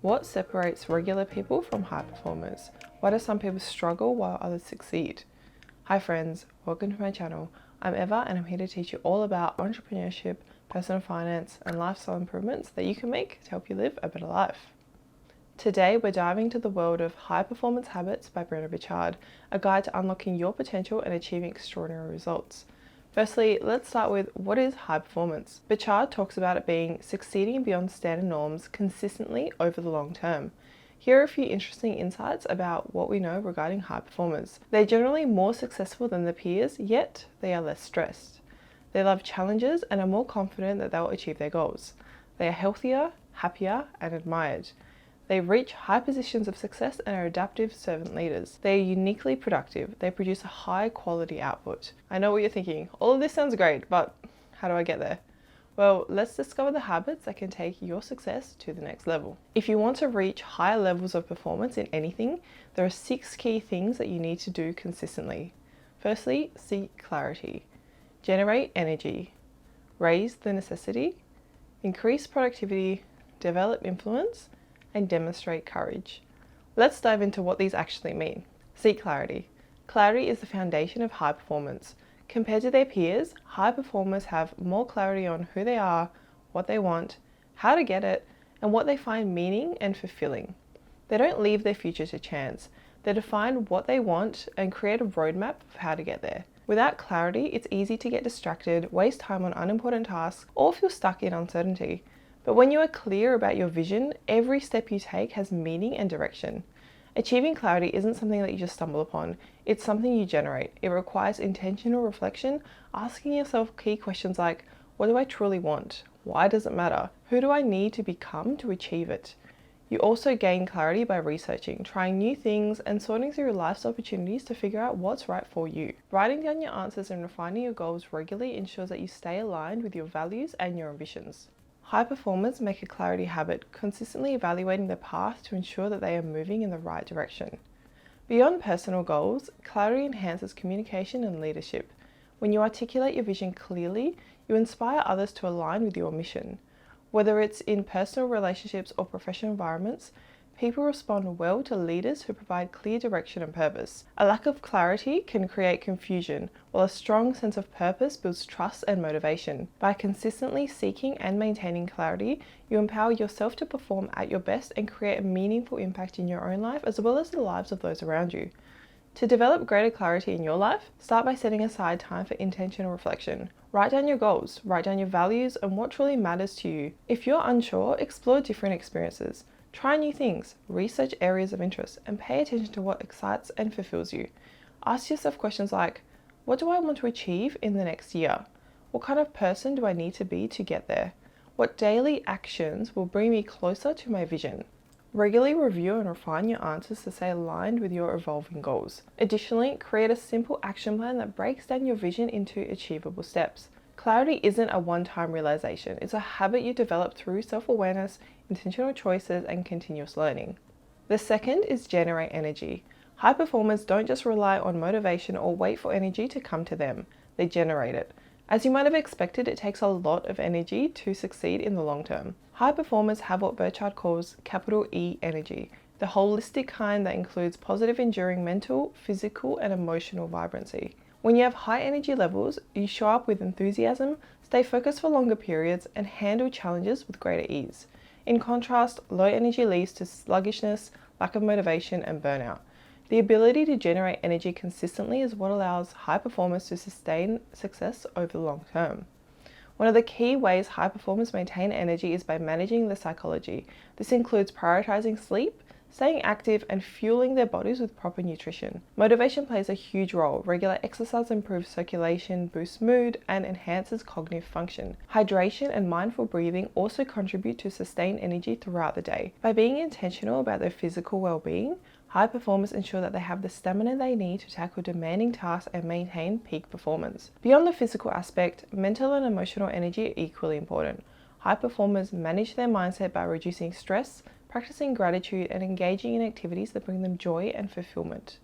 What separates regular people from high performers? Why do some people struggle while others succeed? Hi friends, welcome to my channel. I'm Eva and I'm here to teach you all about entrepreneurship, personal finance and lifestyle improvements that you can make to help you live a better life. Today we're diving into the world of High Performance Habits by Brendan Burchard, a guide to unlocking your potential and achieving extraordinary results. Firstly, let's start with what is high performance. Burchard talks about it being succeeding beyond standard norms consistently over the long term. Here are a few interesting insights about what we know regarding high performers. They're generally more successful than their peers, yet they are less stressed. They love challenges and are more confident that they'll achieve their goals. They are healthier, happier, and admired. They reach high positions of success and are adaptive servant leaders. They are uniquely productive. They produce a high quality output. I know what you're thinking. All of this sounds great, but how do I get there? Well, let's discover the habits that can take your success to the next level. If you want to reach higher levels of performance in anything, there are 6 key things that you need to do consistently. Firstly, seek clarity. Generate energy. Raise the necessity. Increase productivity. Develop influence. And demonstrate courage. Let's dive into what these actually mean. Seek clarity. Clarity is the foundation of high performance. Compared to their peers, high performers have more clarity on who they are, what they want, how to get it, and what they find meaning and fulfilling. They don't leave their future to chance. They define what they want and create a roadmap of how to get there. Without clarity, it's easy to get distracted, waste time on unimportant tasks, or feel stuck in uncertainty. But when you are clear about your vision, every step you take has meaning and direction. Achieving clarity isn't something that you just stumble upon, it's something you generate. It requires intentional reflection, asking yourself key questions like, what do I truly want? Why does it matter? Who do I need to become to achieve it? You also gain clarity by researching, trying new things, and sorting through life's opportunities to figure out what's right for you. Writing down your answers and refining your goals regularly ensures that you stay aligned with your values and your ambitions. High performers make a clarity habit, consistently evaluating their path to ensure that they are moving in the right direction. Beyond personal goals, clarity enhances communication and leadership. When you articulate your vision clearly, you inspire others to align with your mission. Whether it's in personal relationships or professional environments, people respond well to leaders who provide clear direction and purpose. A lack of clarity can create confusion, while a strong sense of purpose builds trust and motivation. By consistently seeking and maintaining clarity, you empower yourself to perform at your best and create a meaningful impact in your own life as well as the lives of those around you. To develop greater clarity in your life, start by setting aside time for intentional reflection. Write down your goals, write down your values, and what truly matters to you. If you're unsure, explore different experiences. Try new things, research areas of interest, and pay attention to what excites and fulfills you. Ask yourself questions like, what do I want to achieve in the next year? What kind of person do I need to be to get there? What daily actions will bring me closer to my vision? Regularly review and refine your answers to stay aligned with your evolving goals. Additionally, create a simple action plan that breaks down your vision into achievable steps. Clarity isn't a one-time realization. It's a habit you develop through self-awareness, intentional choices, and continuous learning. The second is generate energy. High performers don't just rely on motivation or wait for energy to come to them. They generate it. As you might have expected, it takes a lot of energy to succeed in the long term. High performers have what Burchard calls capital E energy, the holistic kind that includes positive, enduring mental, physical, and emotional vibrancy. When you have high energy levels, you show up with enthusiasm, stay focused for longer periods, and handle challenges with greater ease. In contrast, low energy leads to sluggishness, lack of motivation, and burnout. The ability to generate energy consistently is what allows high performers to sustain success over the long term. One of the key ways high performers maintain energy is by managing their psychology. This includes prioritizing sleep, staying active, and fueling their bodies with proper nutrition. Motivation plays a huge role. Regular exercise improves circulation, boosts mood, and enhances cognitive function. Hydration and mindful breathing also contribute to sustained energy throughout the day. By being intentional about their physical well-being, high performers ensure that they have the stamina they need to tackle demanding tasks and maintain peak performance. Beyond the physical aspect, mental and emotional energy are equally important. High performers manage their mindset by reducing stress, practicing gratitude, and engaging in activities that bring them joy and fulfillment.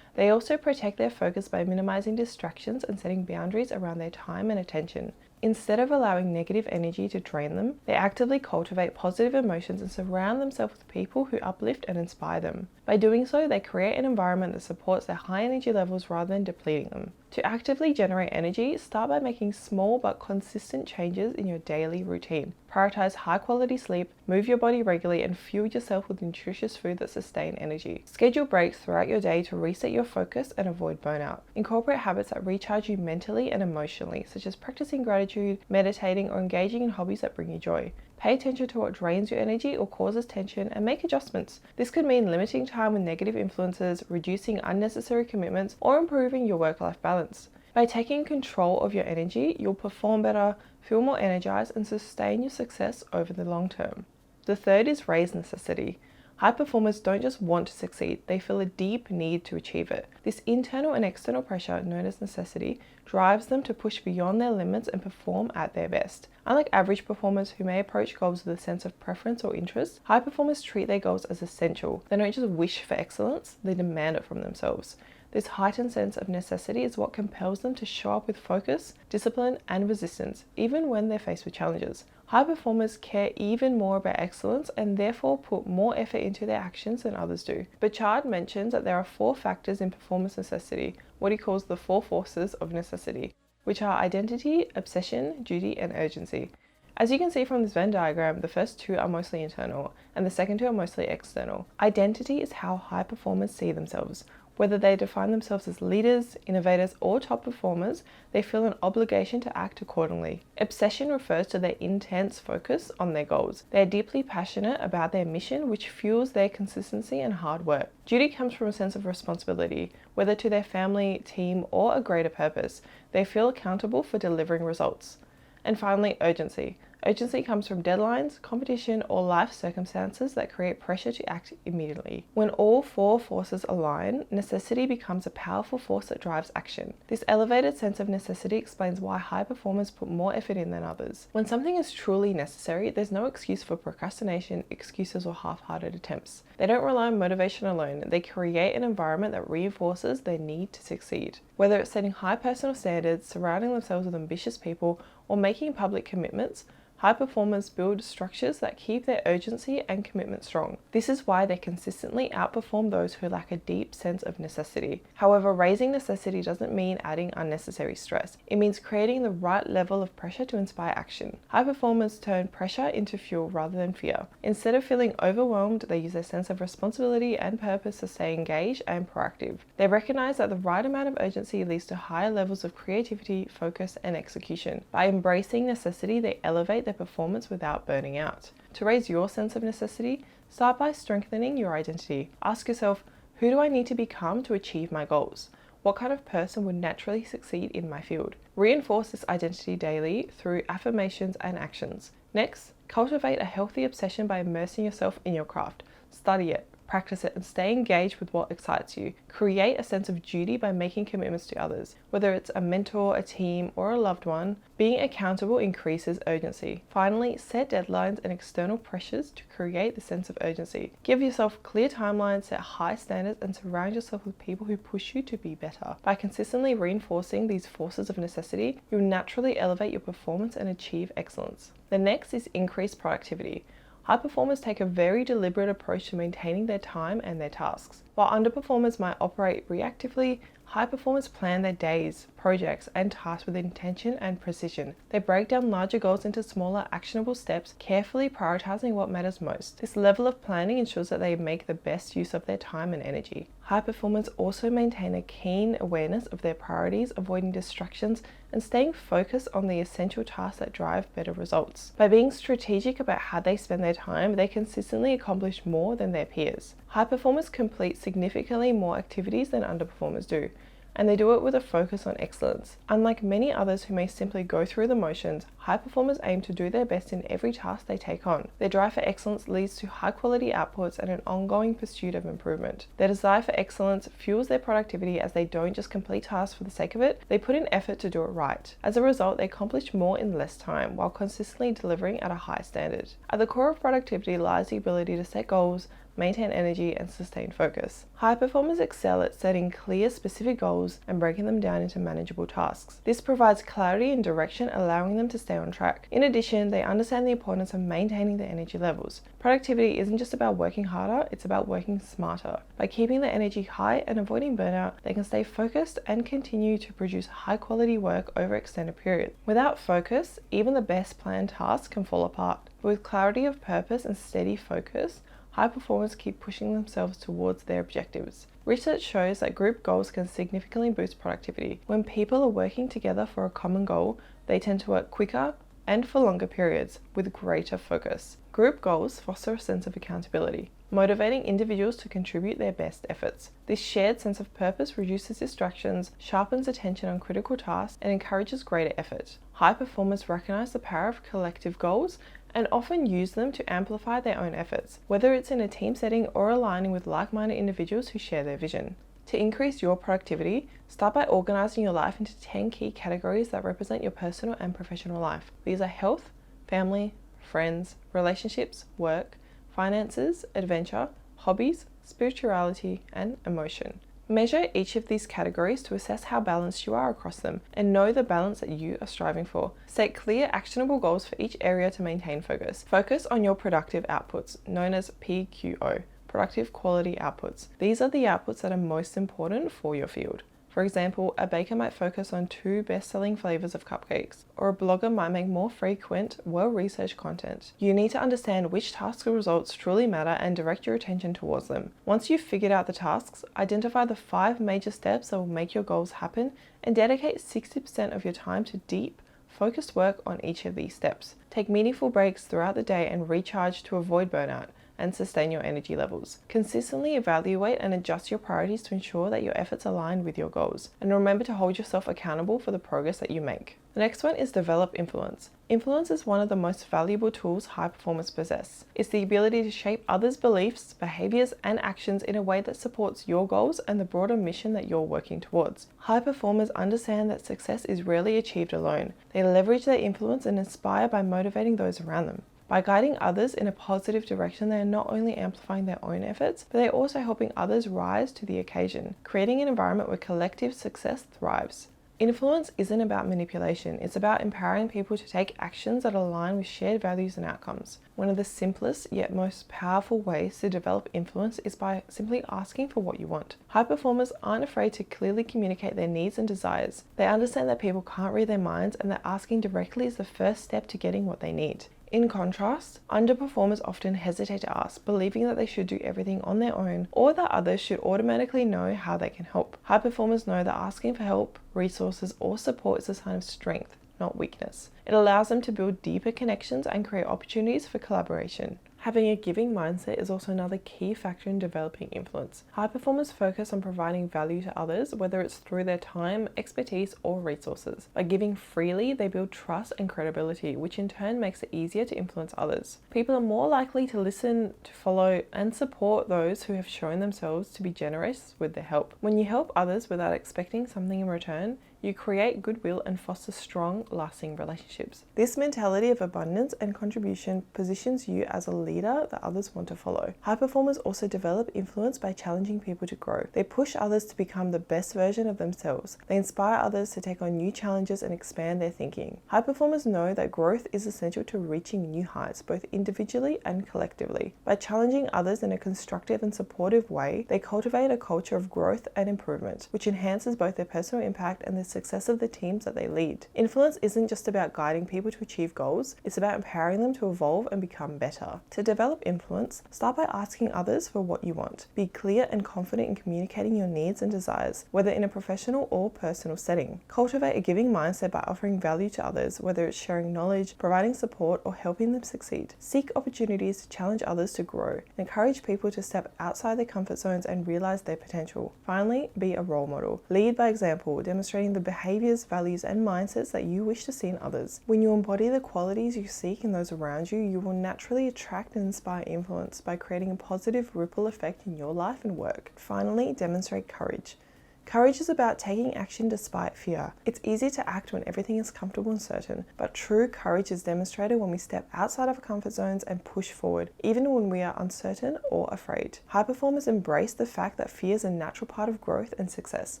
They also protect their focus by minimizing distractions and setting boundaries around their time and attention. Instead of allowing negative energy to drain them, they actively cultivate positive emotions and surround themselves with people who uplift and inspire them. By doing so, they create an environment that supports their high energy levels rather than depleting them. To actively generate energy, start by making small but consistent changes in your daily routine. Prioritize high quality sleep, move your body regularly, and fuel yourself with nutritious food that sustain energy. Schedule breaks throughout your day to reset your focus and avoid burnout. Incorporate habits that recharge you mentally and emotionally, such as practicing gratitude, meditating, or engaging in hobbies that bring you joy. Pay attention to what drains your energy or causes tension and make adjustments. This could mean limiting time with negative influences, reducing unnecessary commitments, or improving your work-life balance. By taking control of your energy, you'll perform better, feel more energized, and sustain your success over the long term. The third is raise necessity. High performers don't just want to succeed, they feel a deep need to achieve it. This internal and external pressure, known as necessity, drives them to push beyond their limits and perform at their best. Unlike average performers who may approach goals with a sense of preference or interest, high performers treat their goals as essential. They don't just wish for excellence, they demand it from themselves. This heightened sense of necessity is what compels them to show up with focus, discipline, and resistance, even when they're faced with challenges. High performers care even more about excellence and therefore put more effort into their actions than others do. Burchard mentions that there are 4 factors in performance necessity, what he calls the 4 forces of necessity, which are identity, obsession, duty, and urgency. As you can see from this Venn diagram, the first 2 are mostly internal, and the second 2 are mostly external. Identity is how high performers see themselves. Whether they define themselves as leaders, innovators, or top performers, they feel an obligation to act accordingly. Obsession refers to their intense focus on their goals. They are deeply passionate about their mission, which fuels their consistency and hard work. Duty comes from a sense of responsibility, whether to their family, team, or a greater purpose. They feel accountable for delivering results. And finally, urgency. Urgency comes from deadlines, competition, or life circumstances that create pressure to act immediately. When all 4 forces align, necessity becomes a powerful force that drives action. This elevated sense of necessity explains why high performers put more effort in than others. When something is truly necessary, there's no excuse for procrastination, excuses, or half-hearted attempts. They don't rely on motivation alone. They create an environment that reinforces their need to succeed. Whether it's setting high personal standards, surrounding themselves with ambitious people, or making public commitments, high performers build structures that keep their urgency and commitment strong. This is why they consistently outperform those who lack a deep sense of necessity. However, raising necessity doesn't mean adding unnecessary stress. It means creating the right level of pressure to inspire action. High performers turn pressure into fuel rather than fear. Instead of feeling overwhelmed, they use their sense of responsibility and purpose to stay engaged and proactive. They recognize that the right amount of urgency leads to higher levels of creativity, focus, and execution. By embracing necessity, they elevate their performance without burning out. To raise your sense of necessity, start by strengthening your identity. Ask yourself, who do I need to become to achieve my goals? What kind of person would naturally succeed in my field? Reinforce this identity daily through affirmations and actions. Next, cultivate a healthy obsession by immersing yourself in your craft. Study it, practice it, and stay engaged with what excites you. Create a sense of duty by making commitments to others. Whether it's a mentor, a team, or a loved one, being accountable increases urgency. Finally, set deadlines and external pressures to create the sense of urgency. Give yourself clear timelines, set high standards, and surround yourself with people who push you to be better. By consistently reinforcing these forces of necessity, you'll naturally elevate your performance and achieve excellence. The next is increased productivity. High performers take a very deliberate approach to maintaining their time and their tasks. While underperformers might operate reactively, high performers plan their days, projects, and tasks with intention and precision. They break down larger goals into smaller, actionable steps, carefully prioritizing what matters most. This level of planning ensures that they make the best use of their time and energy. High performers also maintain a keen awareness of their priorities, avoiding distractions, and staying focused on the essential tasks that drive better results. By being strategic about how they spend their time, they consistently accomplish more than their peers. High performers complete significantly more activities than underperformers do, and they do it with a focus on excellence. Unlike many others who may simply go through the motions, high performers aim to do their best in every task they take on. Their drive for excellence leads to high quality outputs and an ongoing pursuit of improvement. Their desire for excellence fuels their productivity as they don't just complete tasks for the sake of it, they put in effort to do it right. As a result, they accomplish more in less time while consistently delivering at a high standard. At the core of productivity lies the ability to set goals, maintain energy, and sustain focus. High performers excel at setting clear, specific goals goals and breaking them down into manageable tasks. This provides clarity and direction, allowing them to stay on track. In addition, they understand the importance of maintaining their energy levels. Productivity isn't just about working harder, it's about working smarter. By keeping the energy high and avoiding burnout, they can stay focused and continue to produce high-quality work over extended periods. Without focus, even the best planned tasks can fall apart. With clarity of purpose and steady focus, high performers keep pushing themselves towards their objectives. Research shows that group goals can significantly boost productivity. When people are working together for a common goal, they tend to work quicker and for longer periods with greater focus. Group goals foster a sense of accountability, motivating individuals to contribute their best efforts. This shared sense of purpose reduces distractions, sharpens attention on critical tasks, and encourages greater effort. High performers recognize the power of collective goals and often use them to amplify their own efforts, whether it's in a team setting or aligning with like-minded individuals who share their vision. To increase your productivity, start by organizing your life into 10 key categories that represent your personal and professional life. These are health, family, friends, relationships, work, finances, adventure, hobbies, spirituality, and emotion. Measure each of these categories to assess how balanced you are across them and know the balance that you are striving for. Set clear, actionable goals for each area to maintain focus. Focus on your productive outputs, known as PQO, productive quality outputs. These are the outputs that are most important for your field. For example, a baker might focus on 2 best-selling flavors of cupcakes, or a blogger might make more frequent, well-researched content. You need to understand which tasks or results truly matter and direct your attention towards them. Once you've figured out the tasks, identify the 5 major steps that will make your goals happen and dedicate 60% of your time to deep, focused work on each of these steps. Take meaningful breaks throughout the day and recharge to avoid burnout and sustain your energy levels. Consistently evaluate and adjust your priorities to ensure that your efforts align with your goals. And remember to hold yourself accountable for the progress that you make. The next one is develop influence. Influence is one of the most valuable tools high performers possess. It's the ability to shape others' beliefs, behaviors, and actions in a way that supports your goals and the broader mission that you're working towards. High performers understand that success is rarely achieved alone. They leverage their influence and inspire by motivating those around them. By guiding others in a positive direction, they are not only amplifying their own efforts, but they're also helping others rise to the occasion, creating an environment where collective success thrives. Influence isn't about manipulation, it's about empowering people to take actions that align with shared values and outcomes. One of the simplest yet most powerful ways to develop influence is by simply asking for what you want. High performers aren't afraid to clearly communicate their needs and desires. They understand that people can't read their minds and that asking directly is the first step to getting what they need. In contrast, underperformers often hesitate to ask, believing that they should do everything on their own or that others should automatically know how they can help. High performers know that asking for help, resources, or support is a sign of strength, not weakness. It allows them to build deeper connections and create opportunities for collaboration. Having a giving mindset is also another key factor in developing influence. High performers focus on providing value to others, whether it's through their time, expertise, or resources. By giving freely, they build trust and credibility, which in turn makes it easier to influence others. People are more likely to listen, to follow, and support those who have shown themselves to be generous with their help. When you help others without expecting something in return, you create goodwill and foster strong, lasting relationships. This mentality of abundance and contribution positions you as a leader that others want to follow. High performers also develop influence by challenging people to grow. They push others to become the best version of themselves. They inspire others to take on new challenges and expand their thinking. High performers know that growth is essential to reaching new heights, both individually and collectively. By challenging others in a constructive and supportive way, they cultivate a culture of growth and improvement, which enhances both their personal impact and the success of the teams that they lead. Influence isn't just about guiding people to achieve goals, it's about empowering them to evolve and become better. To develop influence, start by asking others for what you want. Be clear and confident in communicating your needs and desires, whether in a professional or personal setting. Cultivate a giving mindset by offering value to others, whether it's sharing knowledge, providing support, or helping them succeed. Seek opportunities to challenge others to grow. Encourage people to step outside their comfort zones and realize their potential. Finally, be a role model. Lead by example, demonstrating the behaviors, values, and mindsets that you wish to see in others. When you embody the qualities you seek in those around you, you will naturally attract and inspire influence by creating a positive ripple effect in your life and work. Finally, demonstrate courage. Courage is about taking action despite fear. It's easy to act when everything is comfortable and certain, but true courage is demonstrated when we step outside of our comfort zones and push forward, even when we are uncertain or afraid. High performers embrace the fact that fear is a natural part of growth and success.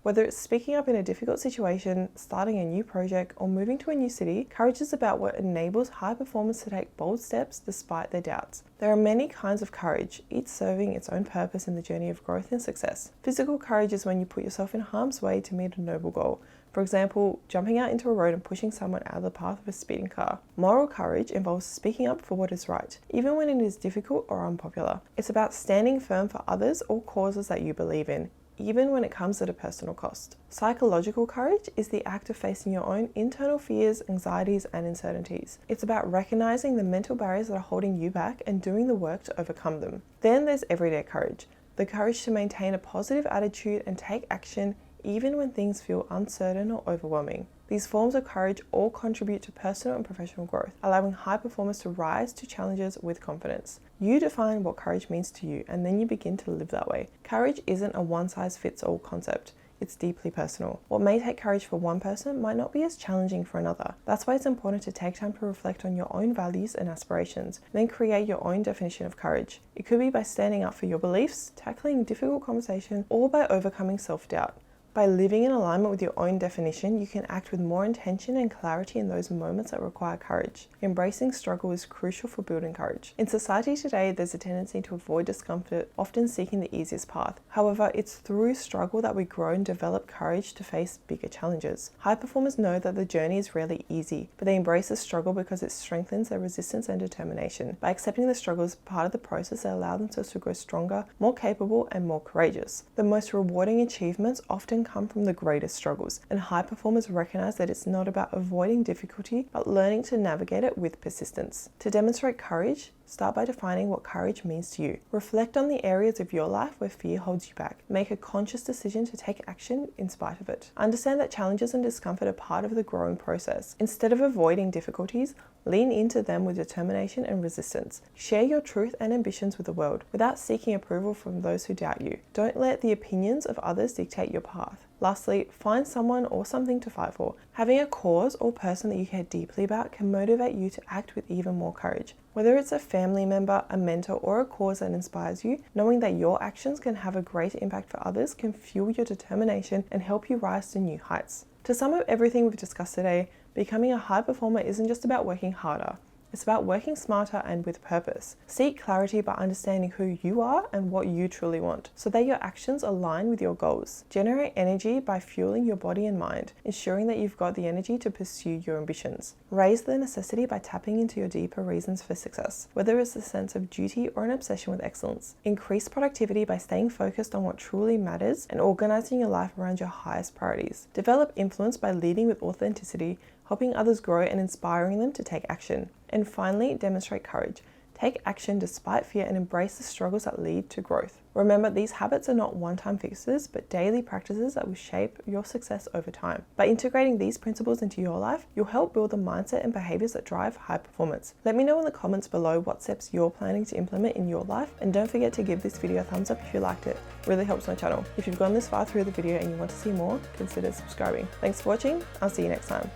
Whether it's speaking up in a difficult situation, starting a new project, or moving to a new city, courage is about what enables high performers to take bold steps despite their doubts. There are many kinds of courage, each serving its own purpose in the journey of growth and success. Physical courage is when you put yourself in harm's way to meet a noble goal. For example, jumping out into a road and pushing someone out of the path of a speeding car. Moral courage involves speaking up for what is right, even when it is difficult or unpopular. It's about standing firm for others or causes that you believe in, even when it comes at a personal cost. Psychological courage is the act of facing your own internal fears, anxieties, and uncertainties. It's about recognizing the mental barriers that are holding you back and doing the work to overcome them. Then there's everyday courage, the courage to maintain a positive attitude and take action even when things feel uncertain or overwhelming. These forms of courage all contribute to personal and professional growth, allowing high performers to rise to challenges with confidence. You define what courage means to you, and then you begin to live that way. Courage isn't a one-size-fits-all concept. It's deeply personal. What may take courage for one person might not be as challenging for another. That's why it's important to take time to reflect on your own values and aspirations, then create your own definition of courage. It could be by standing up for your beliefs, tackling difficult conversations, or by overcoming self-doubt. By living in alignment with your own definition, you can act with more intention and clarity in those moments that require courage. Embracing struggle is crucial for building courage. In society today, there's a tendency to avoid discomfort, often seeking the easiest path. However, it's through struggle that we grow and develop courage to face bigger challenges. High performers know that the journey is rarely easy, but they embrace the struggle because it strengthens their resistance and determination. By accepting the struggle as part of the process, they allow themselves to grow stronger, more capable, and more courageous. The most rewarding achievements often come from the greatest struggles, and high performers recognize that it's not about avoiding difficulty, but learning to navigate it with persistence. To demonstrate courage, start by defining what courage means to you. Reflect on the areas of your life where fear holds you back. Make a conscious decision to take action in spite of it. Understand that challenges and discomfort are part of the growing process. Instead of avoiding difficulties, lean into them with determination and resistance. Share your truth and ambitions with the world without seeking approval from those who doubt you. Don't let the opinions of others dictate your path. Lastly, find someone or something to fight for. Having a cause or person that you care deeply about can motivate you to act with even more courage. Whether it's a family member, a mentor, or a cause that inspires you, knowing that your actions can have a greater impact for others can fuel your determination and help you rise to new heights. To sum up everything we've discussed today, becoming a high performer isn't just about working harder. It's about working smarter and with purpose. Seek clarity by understanding who you are and what you truly want, so that your actions align with your goals. Generate energy by fueling your body and mind, ensuring that you've got the energy to pursue your ambitions. Raise the necessity by tapping into your deeper reasons for success, whether it's a sense of duty or an obsession with excellence. Increase productivity by staying focused on what truly matters and organizing your life around your highest priorities. Develop influence by leading with authenticity, helping others grow and inspiring them to take action. And finally, demonstrate courage. Take action despite fear and embrace the struggles that lead to growth. Remember, these habits are not one-time fixes, but daily practices that will shape your success over time. By integrating these principles into your life, you'll help build the mindset and behaviors that drive high performance. Let me know in the comments below what steps you're planning to implement in your life, and don't forget to give this video a thumbs up if you liked it. It really helps my channel. If you've gone this far through the video and you want to see more, consider subscribing. Thanks for watching. I'll see you next time.